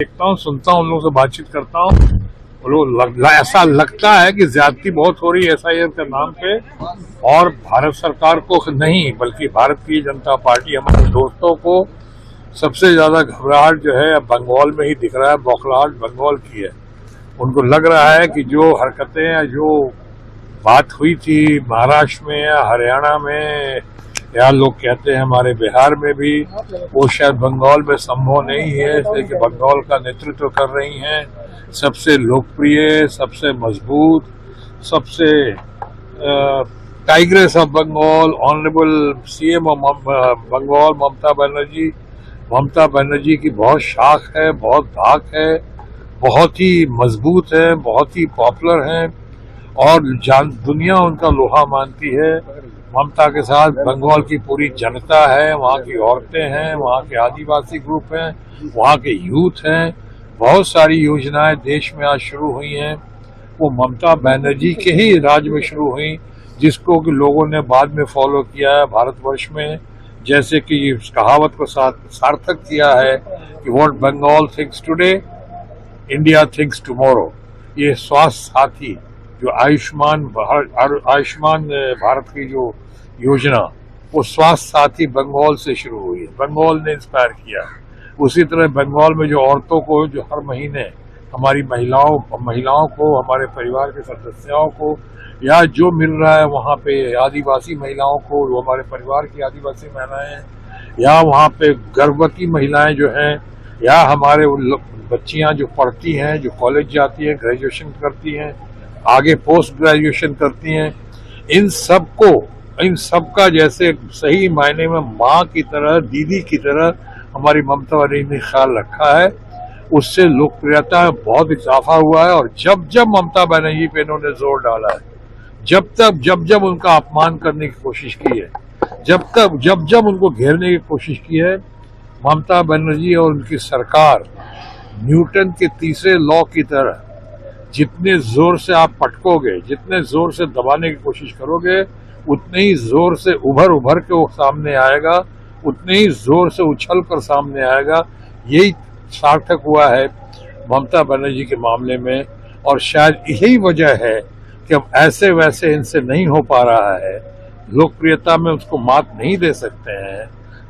देखता हूँ, सुनता हूँ, उन लोगों से बातचीत करता हूँ। वो लोग ऐसा लगता है कि ज्यादती बहुत हो रही है एसआईआर के नाम पे, और भारत सरकार को नहीं बल्कि भारतीय जनता पार्टी हमारे दोस्तों को सबसे ज्यादा घबराहट जो है बंगाल में ही दिख रहा है। बौखलाहट बंगाल की है। उनको लग रहा है कि जो हरकतें या जो बात हुई थी महाराष्ट्र में या हरियाणा में या लोग कहते हैं हमारे बिहार में भी, वो शायद बंगाल में संभव नहीं है, इसलिए कि बंगाल का नेतृत्व कर रही हैं सबसे लोकप्रिय, सबसे मजबूत, सबसे tigress of Bengal honourable CM of Bengal Mamata Banerjee की बहुत शाख है, बहुत धाक है, बहुत ही मजबूत है, बहुत ही पॉपुलर है और दुनिया उनका लोहा मानती है। ममता के साथ बंगाल की पूरी जनता है, वहाँ की औरतें हैं, वहाँ के आदिवासी ग्रुप हैं, वहाँ के यूथ हैं। बहुत सारी योजनाएं देश में आज शुरू हुई हैं, वो ममता बनर्जी के ही राज में शुरू हुई, जिसको कि लोगों ने बाद में फॉलो किया है भारतवर्ष में। जैसे कि इस कहावत को सार्थक किया है कि what Bengal thinks today India thinks tomorrow. ये स्वास्थ्य साथी जो आयुष्मान भारत की जो योजना, वो स्वास्थ्य साथी बंगाल से शुरू हुई है, बंगाल ने इंस्पायर किया। उसी तरह बंगाल में जो औरतों को जो हर महीने हमारी महिलाओं को, हमारे परिवार के सदस्यों को या जो मिल रहा है वहाँ पे आदिवासी महिलाओं को, जो हमारे परिवार की आदिवासी महिलाएं हैं, या वहाँ पे गर्भवती महिलाएं जो हैं, या हमारे बच्चियां जो पढ़ती हैं, जो कॉलेज जाती हैं, ग्रेजुएशन करती हैं, आगे पोस्ट ग्रेजुएशन करती हैं, इन सबका जैसे सही मायने में माँ की तरह, दीदी की तरह हमारी ममता बनर्जी ने ख्याल रखा है। उससे लोकप्रियता में बहुत इजाफा हुआ है। और जब जब ममता बनर्जी पे इन्होंने जोर डाला है, जब उनका अपमान करने की कोशिश की है, जब उनको घेरने की कोशिश की है, ममता बनर्जी और उनकी सरकार न्यूटन के तीसरे लॉ की तरह जितने जोर से आप पटकोगे, जितने जोर से दबाने की कोशिश करोगे, उतने ही जोर से उभर के वो सामने आएगा, उतने ही जोर से उछल कर सामने आएगा। यही सार्थक हुआ है ममता बनर्जी के मामले में, और शायद यही वजह है कि अब ऐसे वैसे इनसे नहीं हो पा रहा है, लोकप्रियता में उसको मात नहीं दे सकते हैं।